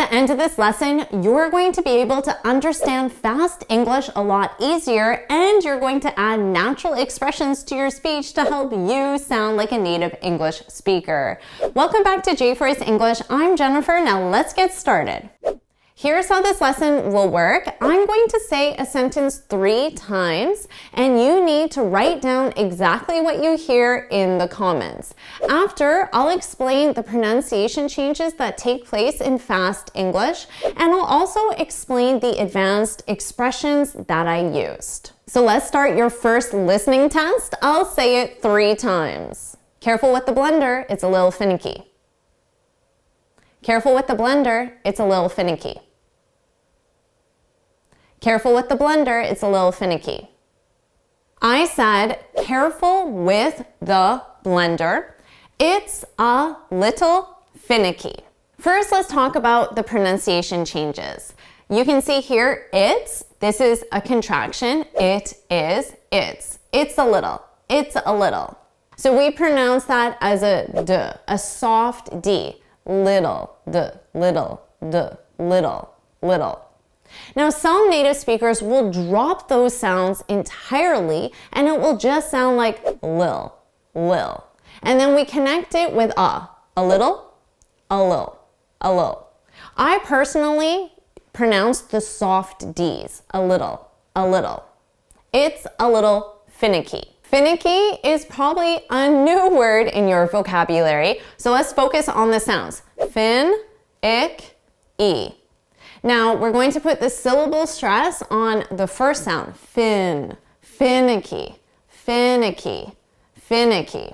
By the end of this lesson, you're going to be able to understand fast English a lot easier, and you're going to add natural expressions to your speech to help you sound like a native English speaker. Welcome back to JForrest English. I'm Jennifer. Now let's get started. Here's how this lesson will work. I'm going to say a sentence 3 times, and you need to write down exactly what you hear in the comments. After, I'll explain the pronunciation changes that take place in fast English, and I'll also explain the advanced expressions that I used. So let's start your first listening test. I'll say it 3 times. Careful with the blender, it's a little finicky. Careful with the blender, it's a little finicky. Careful with the blender, it's a little finicky. I said, careful with the blender, it's a little finicky. First, let's talk about the pronunciation changes. You can see here, this is a contraction, it's a little, it's a little. So we pronounce that as a d, a soft D, little, d, little, d, little, little. Now, some native speakers will drop those sounds entirely, and it will just sound like lil, lil. And then we connect it with a little, a little, a little. I personally pronounce the soft Ds, a little, a little. It's a little finicky. Finicky is probably a new word in your vocabulary, so let's focus on the sounds. Fin, ick, e. Now, we're going to put the syllable stress on the first sound. Fin, finicky, finicky, finicky.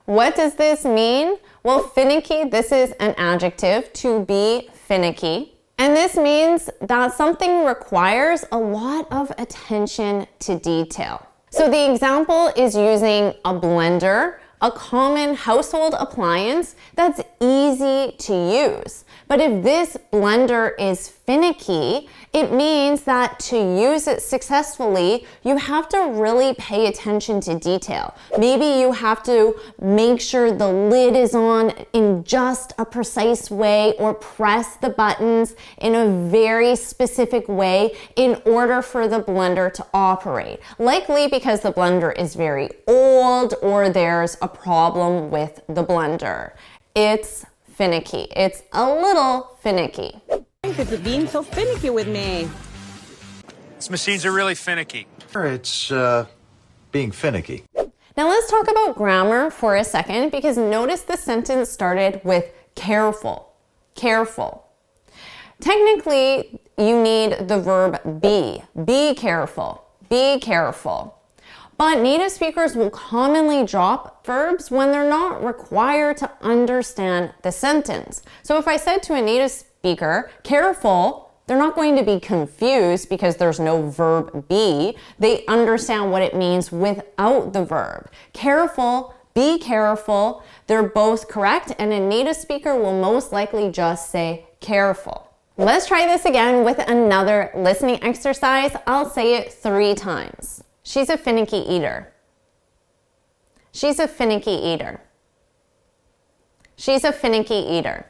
What does this mean? Well, finicky, this is an adjective, to be finicky. And this means that something requires a lot of attention to detail. So the example is using a blender, a common household appliance that's easy to use. But if this blender is finicky, it means that to use it successfully, you have to really pay attention to detail. Maybe you have to make sure the lid is on in just a precise way, or press the buttons in a very specific way in order for the blender to operate. Likely because the blender is very old, or there's a problem with the blender. It's finicky. It's a little finicky. Because it's being so finicky with me. These machines are really finicky. It's being finicky. Now let's talk about grammar for a second, because notice the sentence started with careful, careful. Technically, you need the verb be careful, be careful. But native speakers will commonly drop verbs when they're not required to understand the sentence. So if I said to a native speaker, careful, they're not going to be confused because there's no verb be. They understand what it means without the verb. Careful, be careful, they're both correct, and a native speaker will most likely just say careful. Let's try this again with another listening exercise. I'll say it 3 times. She's a finicky eater. She's a finicky eater. She's a finicky eater.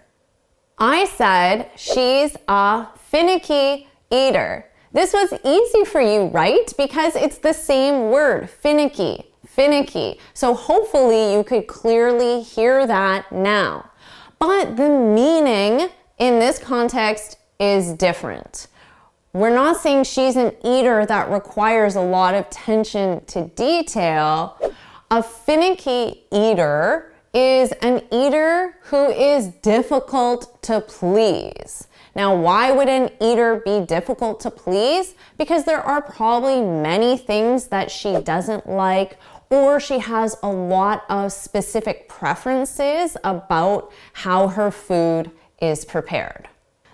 I said she's a finicky eater. This was easy for you, right? Because it's the same word, finicky, finicky. So hopefully you could clearly hear that now. But the meaning in this context is different. We're not saying she's an eater that requires a lot of attention to detail. A finicky eater is an eater who is difficult to please. Now, why would an eater be difficult to please? Because there are probably many things that she doesn't like, or she has a lot of specific preferences about how her food is prepared.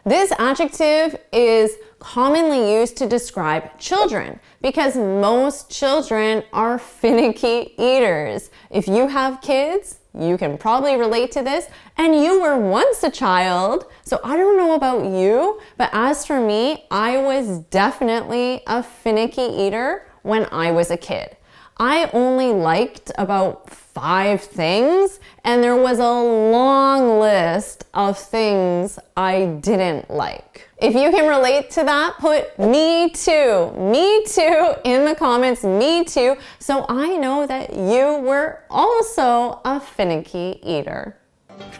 This adjective is commonly used to describe children because most children are finicky eaters. If you have kids, you can probably relate to this, and you were once a child, so I don't know about you, but as for me, I was definitely a finicky eater when I was a kid. I only liked about 5 things, and there was a long list of things I didn't like. If you can relate to that, put me too in the comments, me too, so I know that you were also a finicky eater.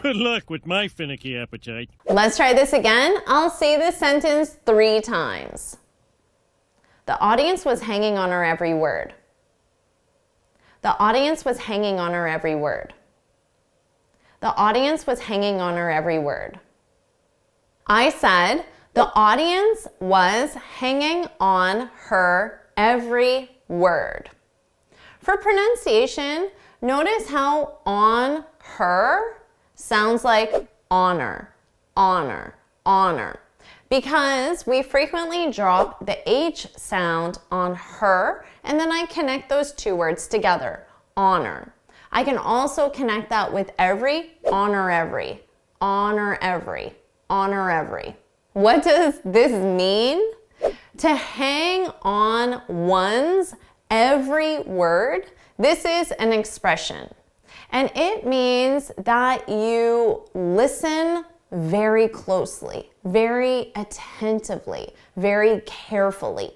Good luck with my finicky appetite. Let's try this again. I'll say this sentence 3 times. The audience was hanging on her every word. The audience was hanging on her every word. The audience was hanging on her every word. I said the audience was hanging on her every word. For pronunciation, notice how on her sounds like honor, honor, honor. Because we frequently drop the H sound on her, and then I connect those 2 words together, honor. I can also connect that with every, honor every, honor every, honor every. What does this mean? To hang on one's every word, this is an expression. And it means that you listen very closely, very attentively, very carefully.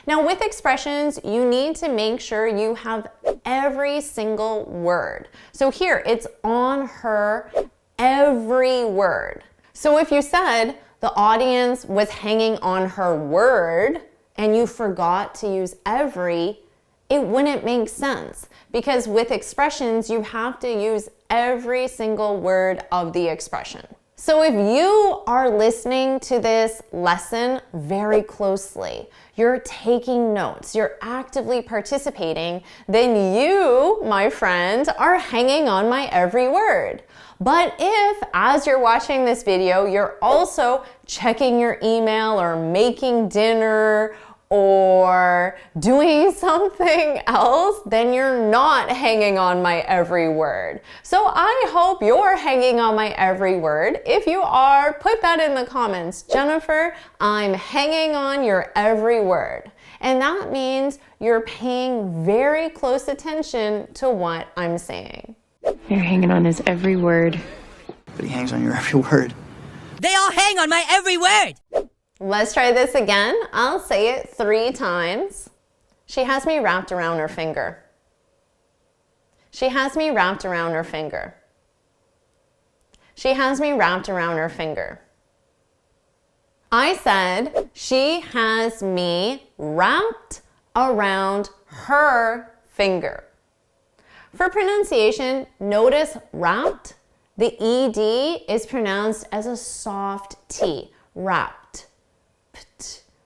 Now with expressions, you need to make sure you have every single word. So here, it's on her every word. So if you said the audience was hanging on her word and you forgot to use every, it wouldn't make sense, because with expressions, you have to use every single word of the expression. So if you are listening to this lesson very closely, you're taking notes, you're actively participating, then you, my friend, are hanging on my every word. But if, as you're watching this video, you're also checking your email or making dinner or doing something else, then you're not hanging on my every word. So I hope you're hanging on my every word. If you are, put that in the comments. Jennifer, I'm hanging on your every word. And that means you're paying very close attention to what I'm saying. You're hanging on his every word. But he hangs on your every word. They all hang on my every word. Let's try this again. I'll say it 3 times. She has me wrapped around her finger. She has me wrapped around her finger. She has me wrapped around her finger. I said, she has me wrapped around her finger. For pronunciation, notice wrapped. The ED is pronounced as a soft T, wrapped.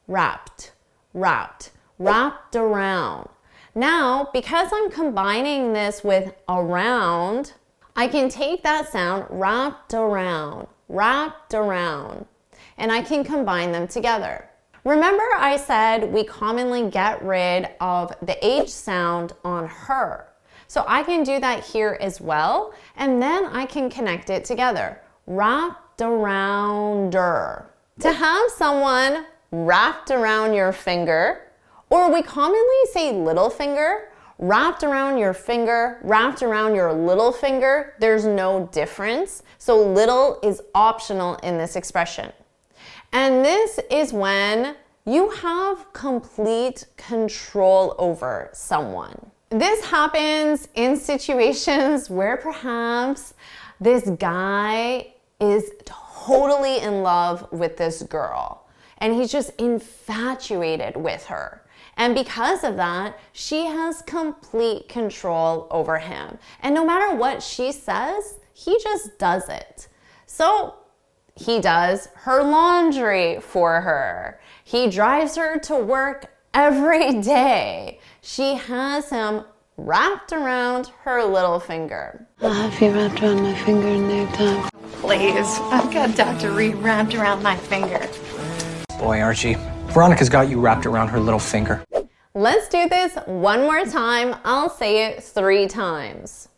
Wrapped, wrapped, wrapped around. Now, because I'm combining this with around, I can take that sound wrapped around, and I can combine them together. Remember I said we commonly get rid of the H sound on her. So I can do that here as well, and then I can connect it together. Wrapped arounder. To have someone wrapped around your finger, or we commonly say little finger, wrapped around your finger, wrapped around your little finger, there's no difference. So little is optional in this expression. And this is when you have complete control over someone. This happens in situations where perhaps this guy is totally in love with this girl and he's just infatuated with her. And because of that, she has complete control over him. And no matter what she says, he just does it. So he does her laundry for her. He drives her to work every day. She has him wrapped around her little finger. I'll have you wrapped around my finger in no time. Please, I've got Dr. Reed wrapped around my finger. Boy, Archie, Veronica's got you wrapped around her little finger. Let's do this one more time. I'll say it 3 times.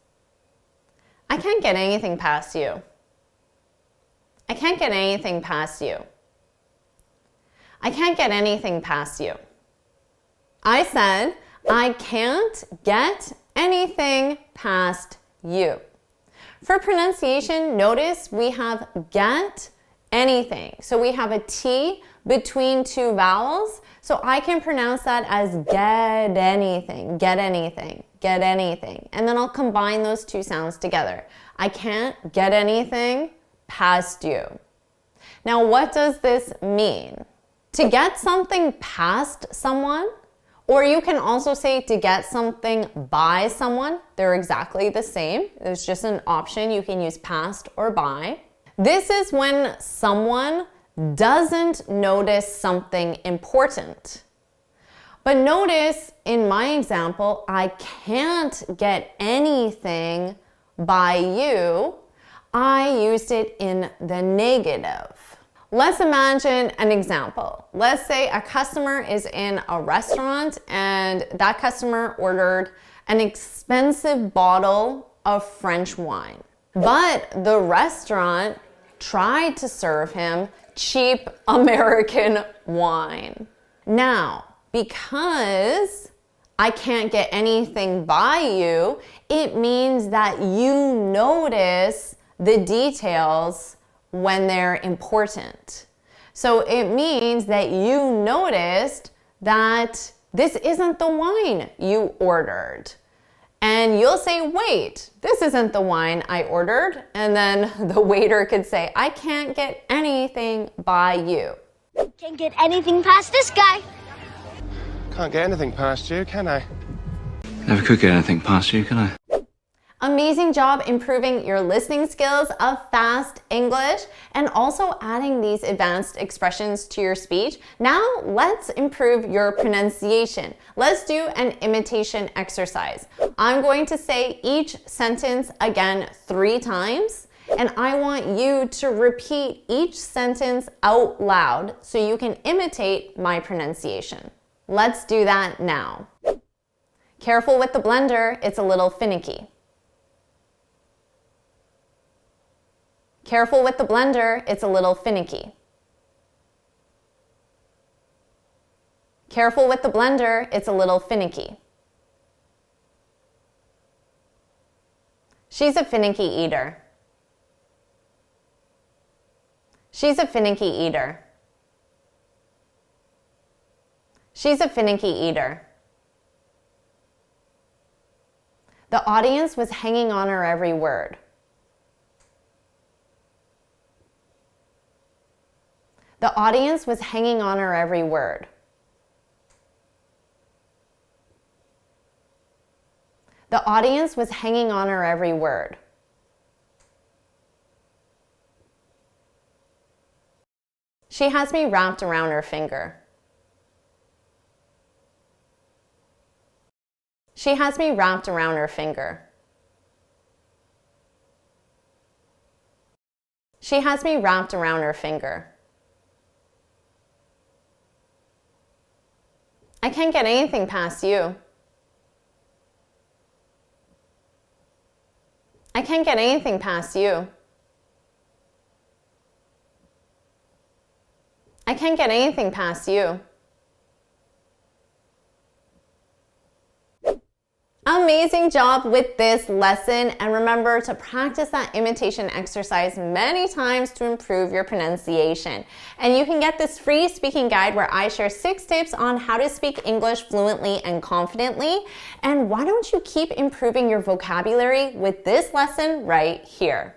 I can't get anything past you. I can't get anything past you. I can't get anything past you. I said, I can't get anything past you. For pronunciation, notice we have get anything. So we have a T between two vowels. So I can pronounce that as get anything, get anything, get anything. And then I'll combine those two sounds together. I can't get anything past you. Now, what does this mean? To get something past someone, or you can also say to get something by someone. They're exactly the same. There's just an option. You can use past or by. This is when someone doesn't notice something important. But notice in my example, I can't get anything by you. I used it in the negative. Let's imagine an example. Let's say a customer is in a restaurant and that customer ordered an expensive bottle of French wine. But the restaurant tried to serve him cheap American wine. Now, because I can't get anything by you, it means that you notice the details when they're important. So it means that you noticed that this isn't the wine you ordered. And you'll say, wait, this isn't the wine I ordered. And then the waiter could say, I can't get anything by you. Can't get anything past this guy. Can't get anything past you, can I? Never could get anything past you, can I? Amazing job improving your listening skills of fast English and also adding these advanced expressions to your speech. Now let's improve your pronunciation. Let's do an imitation exercise. I'm going to say each sentence again 3 times, and I want you to repeat each sentence out loud so you can imitate my pronunciation. Let's do that now. Careful with the blender, it's a little finicky. Careful with the blender, it's a little finicky. Careful with the blender, it's a little finicky. She's a finicky eater. She's a finicky eater. She's a finicky eater. The audience was hanging on her every word. The audience was hanging on her every word. The audience was hanging on her every word. She has me wrapped around her finger. She has me wrapped around her finger. She has me wrapped around her finger. I can't get anything past you. I can't get anything past you. I can't get anything past you. Amazing job with this lesson, and remember to practice that imitation exercise many times to improve your pronunciation. And you can get this free speaking guide where I share 6 tips on how to speak English fluently and confidently. And why don't you keep improving your vocabulary with this lesson right here?